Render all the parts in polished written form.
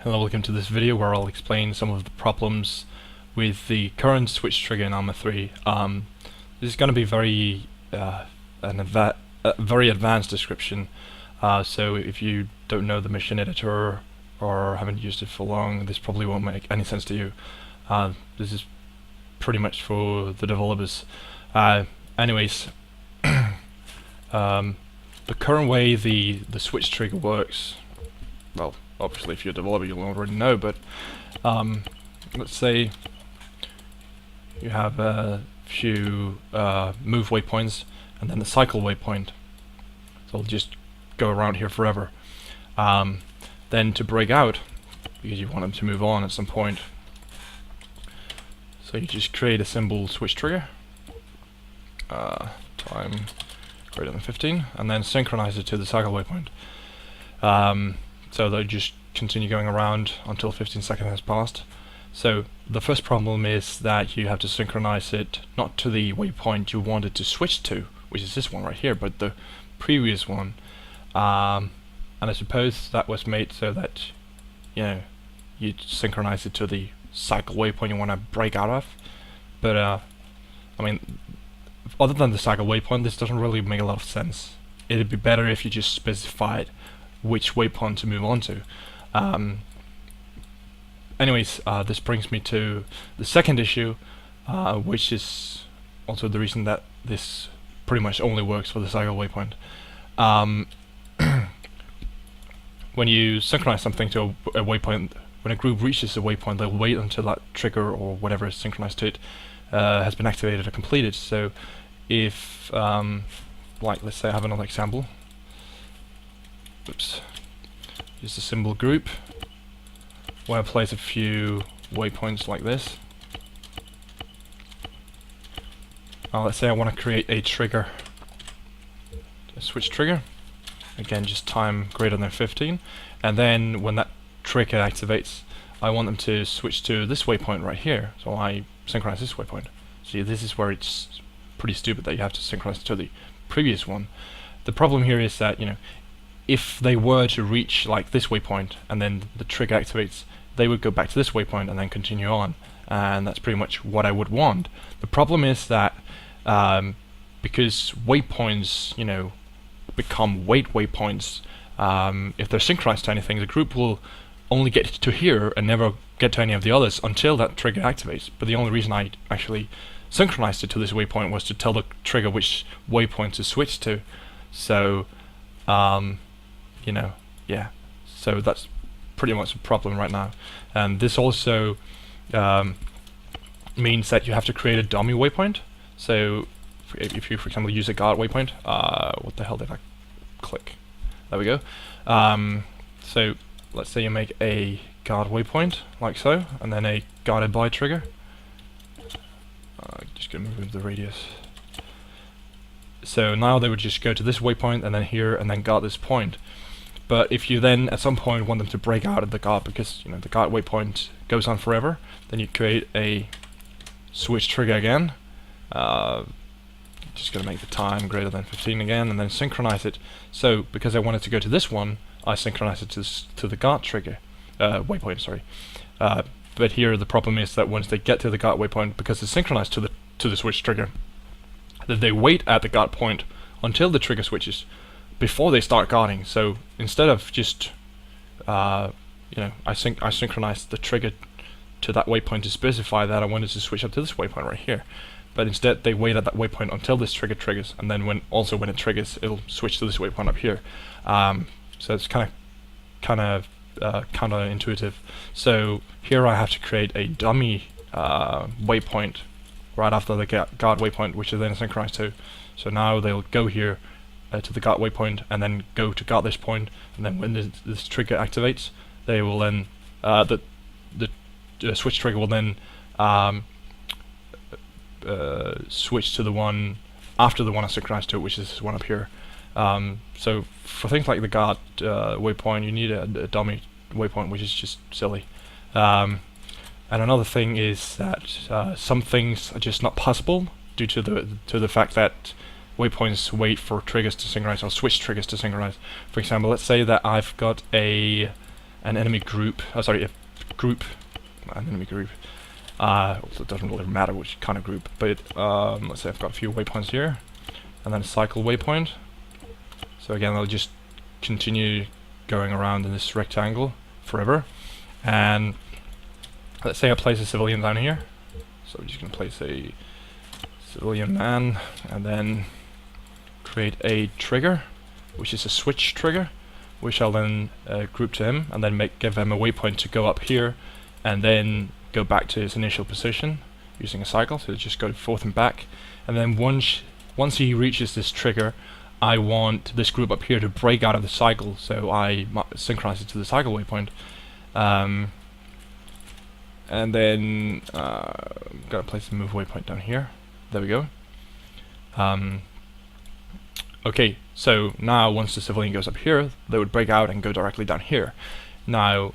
Hello, welcome to this video where I'll explain some of the problems with the current switch trigger in ARMA 3. This is going to be very very advanced description, so if you don't know the machine editor or haven't used it for long, this probably won't make any sense to you. This is pretty much for the developers. Anyways, the current way the switch trigger works, well, obviously if you're a developer you'll already know, but let's say you have a few move waypoints and then the cycle waypoint, so it'll just go around here forever. Then to break out, because you want them to move on at some point, so you just create a simple switch trigger, time greater than 15, and then synchronize it to the cycle waypoint. So they'll just continue going around until 15 seconds has passed. So the first problem is that you have to synchronize it not to the waypoint you want it to switch to, which is this one right here, but the previous one. And I suppose that was made so that you synchronize it to the cycle waypoint you want to break out of. But I mean, other than the cycle waypoint, this doesn't really make a lot of sense. It'd be better if you just specified which waypoint to move on to. Anyways, this brings me to the second issue, which is also the reason that this pretty much only works for the cycle waypoint. When you synchronize something to a waypoint, when a group reaches a waypoint, they'll wait until that trigger or whatever is synchronized to it has been activated or completed. So if, like, let's say I have another example. Oops. Use a symbol group where I place a few waypoints like this. Let's say I want to create a trigger, a switch trigger. Again, just time greater than 15, and then when that trigger activates, I want them to switch to this waypoint right here. So I synchronize this waypoint. See, this is where it's pretty stupid that you have to synchronize to the previous one. The problem here is that, if they were to reach like this waypoint and then the trigger activates, they would go back to this waypoint and then continue on, and that's pretty much what I would want. The problem is that because waypoints, become wait waypoints, if they're synchronized to anything, the group will only get to here and never get to any of the others until that trigger activates. But the only reason I actually synchronized it to this waypoint was to tell the trigger which waypoint to switch to. So yeah, so that's pretty much a problem right now. And this also means that you have to create a dummy waypoint. So if you, for example, use a guard waypoint, what the hell did I click? There we go. So let's say you make a guard waypoint like so, and then a guarded by trigger. Just gonna move the radius. So now they would just go to this waypoint and then here and then guard this point. But if you then at some point want them to break out of the guard, because the guard waypoint goes on forever, then you create a switch trigger again. Just gonna make the time greater than 15 again, and then synchronize it. So because I wanted to go to this one, I synchronize it to the guard trigger waypoint. Sorry. But here the problem is that once they get to the guard waypoint, because it's synchronized to the switch trigger, that they wait at the guard point until the trigger switches before they start guarding. So instead of just I synchronized the trigger to that waypoint to specify that I wanted to switch up to this waypoint right here, but instead they wait at that waypoint until this trigger triggers, and then when it triggers, it'll switch to this waypoint up here. So it's kind of counterintuitive. So here I have to create a dummy waypoint right after the guard waypoint, which is then synchronized to. So now they'll go here to the guard waypoint and then go to guard this point, and then when this trigger activates, they will then the switch trigger will then switch to the one after the one I synchronized to, which is this one up here. So for things like the guard waypoint, you need a dummy waypoint, which is just silly. And another thing is that some things are just not possible due to the fact that waypoints wait for triggers to synchronize, or switch triggers to synchronize. For example, let's say that I've got a an enemy group, an enemy group. It doesn't really matter which kind of group, but let's say I've got a few waypoints here, and then a cycle waypoint. So again, I'll just continue going around in this rectangle forever. And let's say I place a civilian down here. So we're just going to place a civilian man, and then create a trigger, which is a switch trigger, which I'll then group to him, and then give him a waypoint to go up here, and then go back to his initial position using a cycle. So just go forth and back, and then once he reaches this trigger, I want this group up here to break out of the cycle, so I synchronize it to the cycle waypoint. And then gotta place the move waypoint down here. There we go. Okay, so now once the civilian goes up here, they would break out and go directly down here. Now,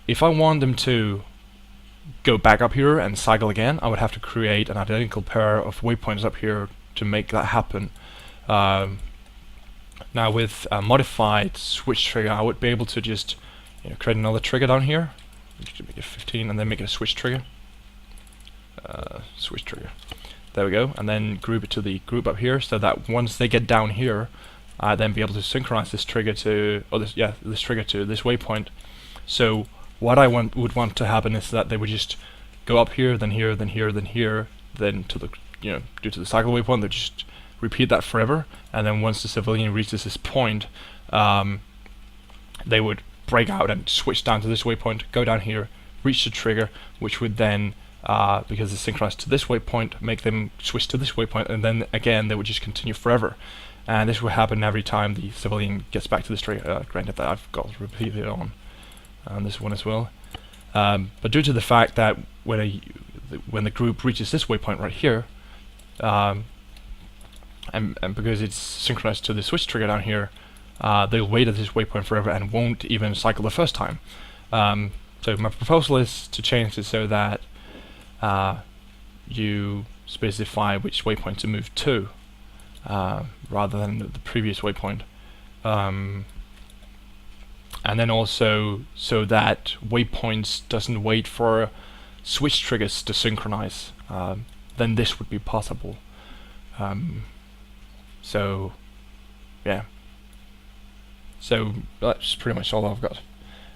if I want them to go back up here and cycle again, I would have to create an identical pair of waypoints up here to make that happen. Now with a modified switch trigger, I would be able to just create another trigger down here. Make it 15 and then make it a switch trigger. Switch trigger. There we go, and then group it to the group up here, so that once they get down here, I'd then be able to synchronize this trigger to, this trigger to this waypoint. So what I would want to happen is that they would just go up here, then here, then here, then here, then to the, due to the cycle waypoint, they just repeat that forever. And then once the civilian reaches this point, they would break out and switch down to this waypoint, go down here, reach the trigger, which would then, because it's synchronized to this waypoint, make them switch to this waypoint, and then again they would just continue forever. And this will happen every time the civilian gets back to this trigger. Granted that I've got to repeat it on this one as well. But due to the fact that when the group reaches this waypoint right here, and because it's synchronized to the switch trigger down here, they'll wait at this waypoint forever and won't even cycle the first time. So my proposal is to change it so that you specify which waypoint to move to, rather than the previous waypoint. And then also so that waypoints doesn't wait for switch triggers to synchronize. Then this would be possible. So yeah. So that's pretty much all I've got.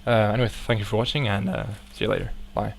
Anyway, thank you for watching, and see you later. Bye.